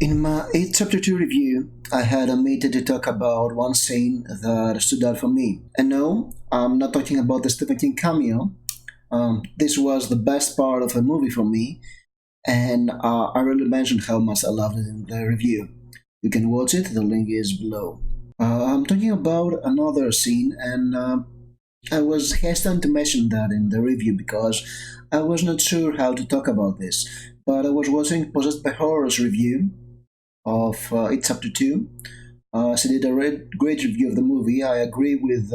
In my 8th chapter 2 review, I had omitted to talk about one scene that stood out for me. And no, I'm not talking about the Stephen King cameo. This was the best part of the movie for me, and I really mentioned how much I loved it in the review. You can watch it, the link is below. I'm talking about another scene, and I was hesitant to mention that in the review because I was not sure how to talk about this. But I was watching Possessed by Horror's review of It's Up to Two. She did a great review of the movie. I agree with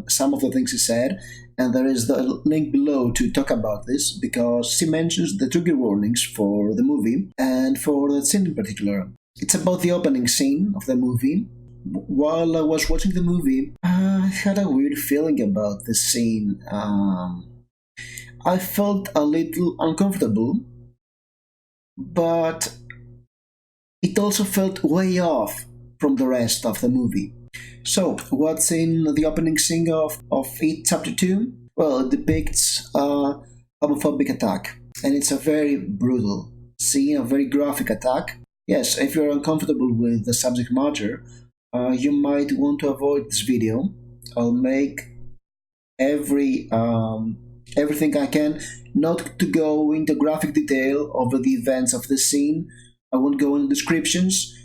some of the things she said, and there is the link below to talk about this because she mentions the trigger warnings for the movie and for that scene in particular. It's about the opening scene of the movie. While I was watching the movie, I had a weird feeling about the scene. I felt a little uncomfortable, but it also felt way off from the rest of the movie. So, what's in the opening scene of It Chapter 2? Well, it depicts a homophobic attack, and it's a very brutal scene, a very graphic attack. Yes, if you're uncomfortable with the subject matter, you might want to avoid this video. I'll make everything I can not to go into graphic detail over the events of the scene. I won't go into descriptions.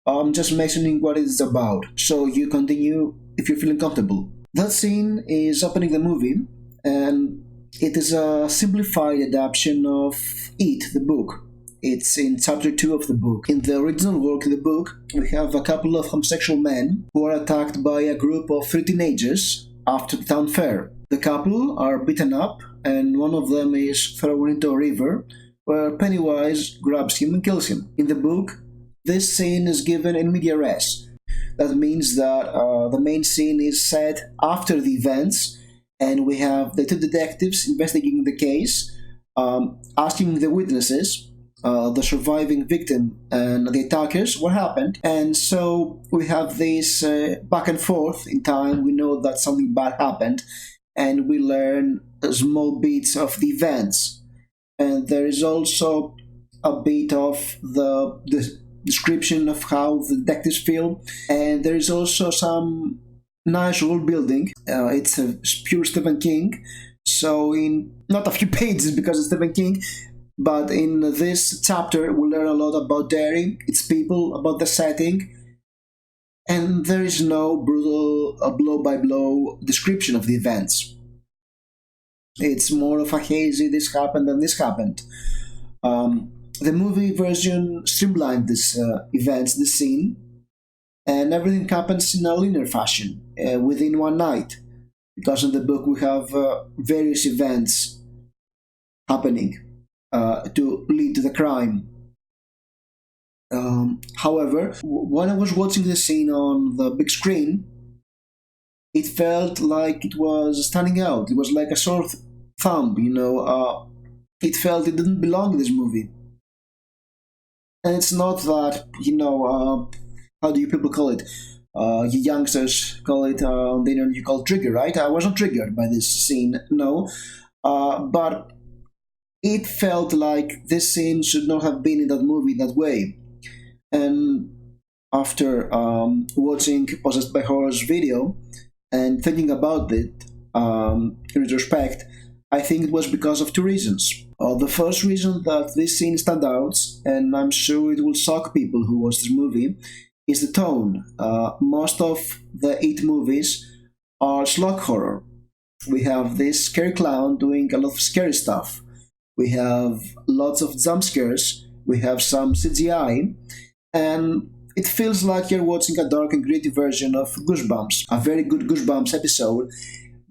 I'm just mentioning what it's about, so you continue if you're feeling comfortable. That scene is opening the movie, and it is a simplified adaptation of It, the book. It's in chapter 2 of the book. In the original work in the book, we have a couple of homosexual men who are attacked by a group of three teenagers after the town fair. The couple are beaten up, and one of them is thrown into a river where Pennywise grabs him and kills him. In the book, this scene is given in media res. That means that the main scene is set after the events, and we have the two detectives investigating the case, asking the witnesses, the surviving victim and the attackers, what happened. And so we have this back and forth in time. We know that something bad happened, and we learn small bits of the events. And there is also a bit of the description of how the detectives feel, and there is also some nice world building. It's a pure Stephen King, so in not a few pages because it's Stephen King, but in this chapter we learn a lot about Derry, its people, about the setting, and there is no brutal blow-by-blow description of the events. It's more of a hazy, this happened and this happened. The movie version streamlined this events, this scene, and everything happens in a linear fashion within one night. Because in the book we have various events happening to lead to the crime. However, when I was watching the scene on the big screen, it felt like it was standing out. It was like a sore thumb, it felt it didn't belong in this movie. And it's not that, how do you people call it? You youngsters call it, the internet you call trigger, right? I wasn't triggered by this scene, no. But it felt like this scene should not have been in that movie that way. And after watching Possessed by Horror's video and thinking about it in retrospect, I think it was because of two reasons. The first reason that this scene stands out, and I'm sure it will shock people who watch this movie, is the tone. Most of the 8 movies are slug horror. We have this scary clown doing a lot of scary stuff. We have lots of jump scares. We have some CGI. And it feels like you're watching a dark and gritty version of Goosebumps, a very good Goosebumps episode,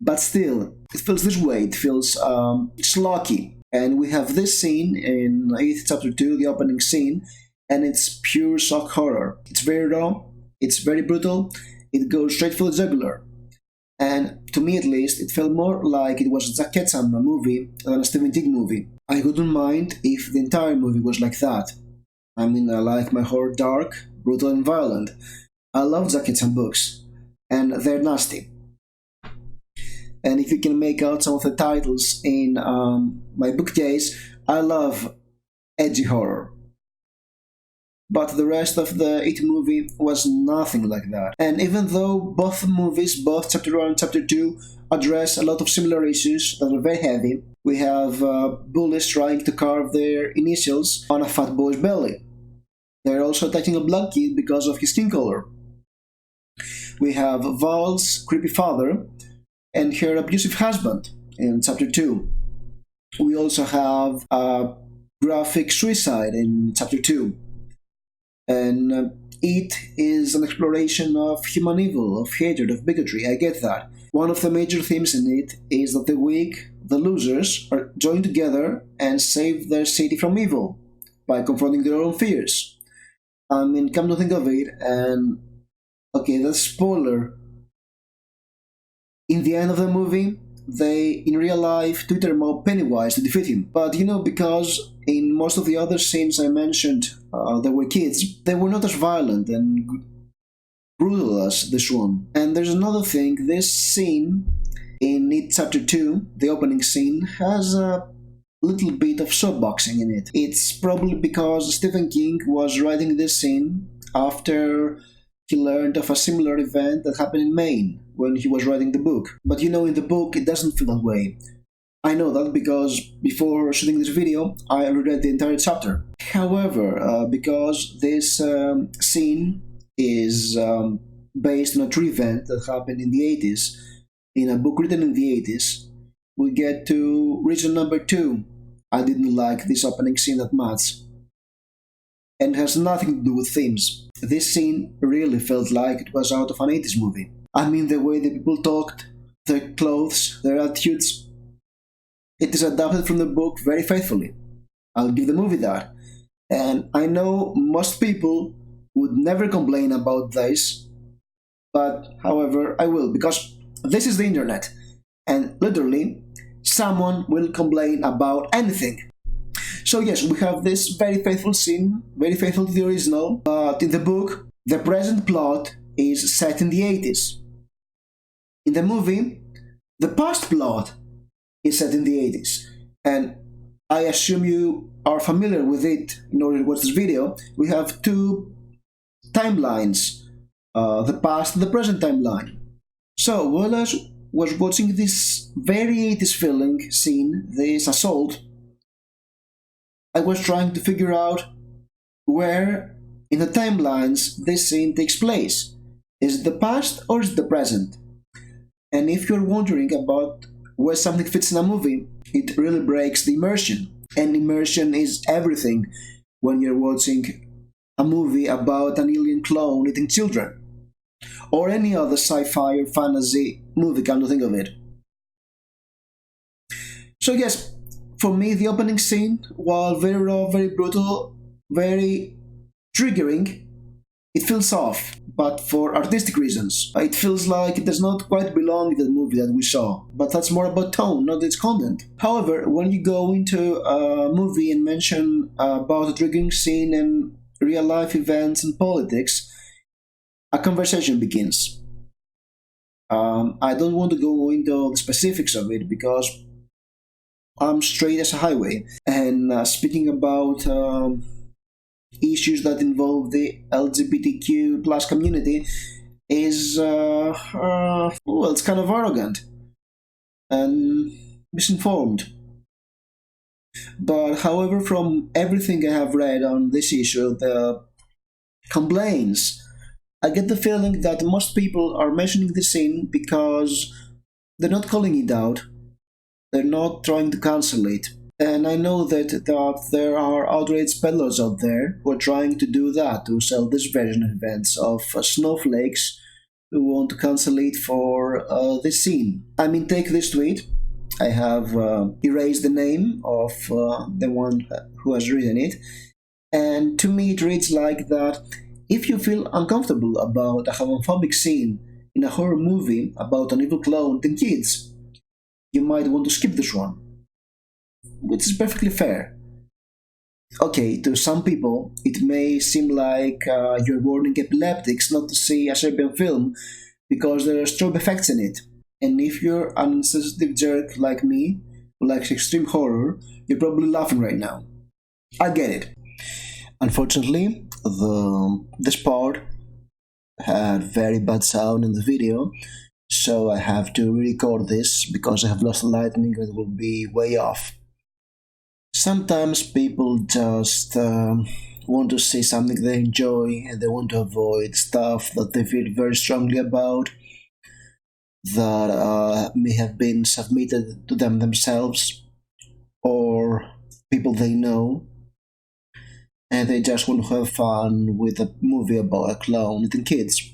but still, it feels this way. It feels schlocky. And we have this scene in 8th chapter 2, the opening scene, and it's pure shock horror. It's very raw, it's very brutal, it goes straight for the jugular. And to me at least, it felt more like it was a Jack Ketchum movie than a Stephen King movie. I wouldn't mind if the entire movie was like that. I mean, I like my horror dark, brutal and violent. I love Jack Ketchum books, and they're nasty. And if you can make out some of the titles in my bookcase, I love edgy horror. but the rest of the It movie was nothing like that. And even though both movies, both Chapter 1 and Chapter 2, address a lot of similar issues that are very heavy, we have bullies trying to carve their initials on a fat boy's belly. They're also attacking a black kid because of his skin color. We have Val's creepy father and her abusive husband in Chapter 2. We also have graphic suicide in Chapter 2. And It is an exploration of human evil, of hatred, of bigotry. I get that. One of the major themes in it is that the weak, the losers, are joined together and save their city from evil by confronting their own fears. I mean, come to think of it, and okay, that's spoiler. In the end of the movie, they, in real life, Twitter mob Pennywise to defeat him. But because in most of the other scenes I mentioned, there were kids, they were not as violent and brutal as this one. And there's another thing, this scene in It Chapter 2, the opening scene, has a little bit of soapboxing in it. It's probably because Stephen King was writing this scene after he learned of a similar event that happened in Maine when he was writing the book. But in the book it doesn't feel that way. I know that because before shooting this video I reread the entire chapter. However, because this scene is based on a true event that happened in the 80s, in a book written in the 80s, we get to reason number 2. I didn't like this opening scene that much. And has nothing to do with themes. This scene really felt like it was out of an 80s movie. I mean, the way the people talked, their clothes, their attitudes. It is adapted from the book very faithfully. I'll give the movie that. And I know most people would never complain about this, but however, I will, because this is the internet. And literally, someone will complain about anything. So yes, we have this very faithful scene, very faithful to the original, but in the book, the present plot is set in the 80s. In the movie, the past plot is set in the 80s. And I assume you are familiar with it in order to watch this video. We have 2 timelines, the past and the present timeline. So while I was watching this very 80s feeling scene, this assault, I was trying to figure out where in the timelines this scene takes place. Is it the past or is it the present? And if you're wondering about where something fits in a movie, it really breaks the immersion. And immersion is everything when you're watching a movie about an alien clone eating children. Or any other sci-fi or fantasy movie, come to think of it. So yes, for me, the opening scene, while very raw, very brutal, very triggering, it feels off, but for artistic reasons. It feels like it does not quite belong in the movie that we saw, but that's more about tone, not its content. However, when you go into a movie and mention about a triggering scene and real-life events and politics, a conversation begins. I don't want to go into the specifics of it because I'm straight as a highway. And speaking about issues that involve the LGBTQ plus community is, well, it's kind of arrogant and misinformed. But however, from everything I have read on this issue, the complaints, I get the feeling that most people are mentioning the scene because they're not calling it out. They're not trying to cancel it. And I know that there are outrage peddlers out there who are trying to do that, to sell this version of events of snowflakes who want to cancel it for this scene. I mean, take this tweet. I have erased the name of the one who has written it. And to me it reads like that: if you feel uncomfortable about a homophobic scene in a horror movie about an evil clone and kids, you might want to skip this one. Which is perfectly fair. Okay, to some people, it may seem like you're warning epileptics not to see a Serbian film because there are strobe effects in it. And if you're an insensitive jerk like me, who likes extreme horror, you're probably laughing right now. I get it. Unfortunately, this part had very bad sound in the video, so I have to re-record this because I have lost the lightning and it will be way off. Sometimes people just want to see something they enjoy and they want to avoid stuff that they feel very strongly about that may have been submitted to them themselves or people they know, and they just want to have fun with a movie about a clown eating kids.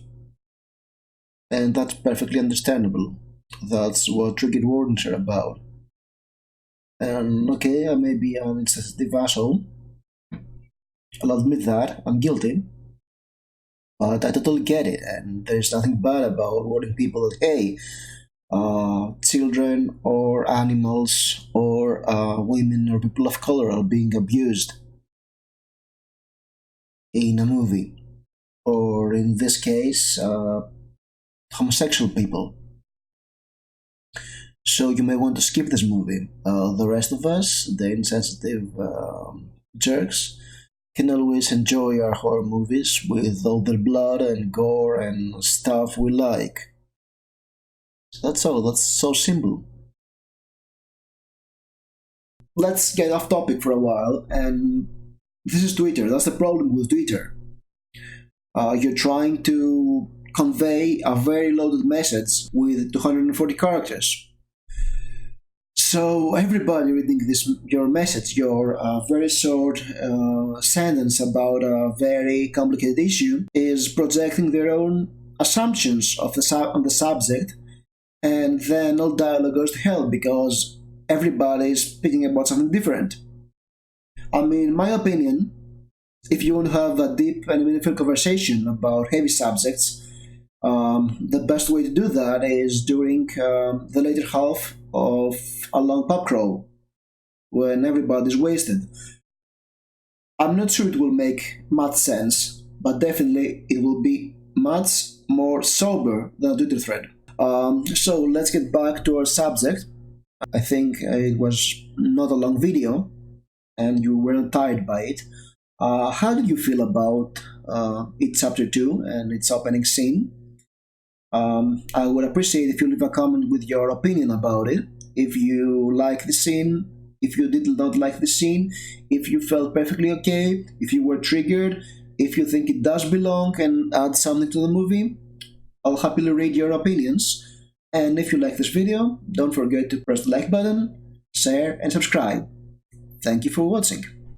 And that's perfectly understandable. That's what trigger warnings are about. And okay, maybe I'm an insensitive asshole. I'll admit that, I'm guilty. But I totally get it, and there's nothing bad about warning people that, hey, children or animals or women or people of color are being abused in a movie. Or in this case, homosexual people. So you may want to skip this movie. The rest of us, the insensitive jerks, can always enjoy our horror movies with all their blood and gore and stuff we like. So that's all, that's so simple. Let's get off topic for a while, and this is Twitter. That's the problem with Twitter. You're trying to convey a very loaded message with 240 characters. So everybody reading your message, your very short sentence about a very complicated issue, is projecting their own assumptions of on the subject, and then all dialogue goes to hell because everybody is speaking about something different. I mean, in my opinion, if you want to have a deep and meaningful conversation about heavy subjects, the best way to do that is during the later half of a long pub crawl when everybody's wasted. I'm not sure it will make much sense, but definitely it will be much more sober than a Twitter thread. So let's get back to our subject. I think it was not a long video and you weren't tired by it. How did you feel about it chapter 2 and its opening scene? I would appreciate if you leave a comment with your opinion about it. If you like the scene, if you did not like the scene, if you felt perfectly okay, if you were triggered, if you think it does belong and add something to the movie, I'll happily read your opinions. And if you like this video, don't forget to press the like button, share, and subscribe. Thank you for watching.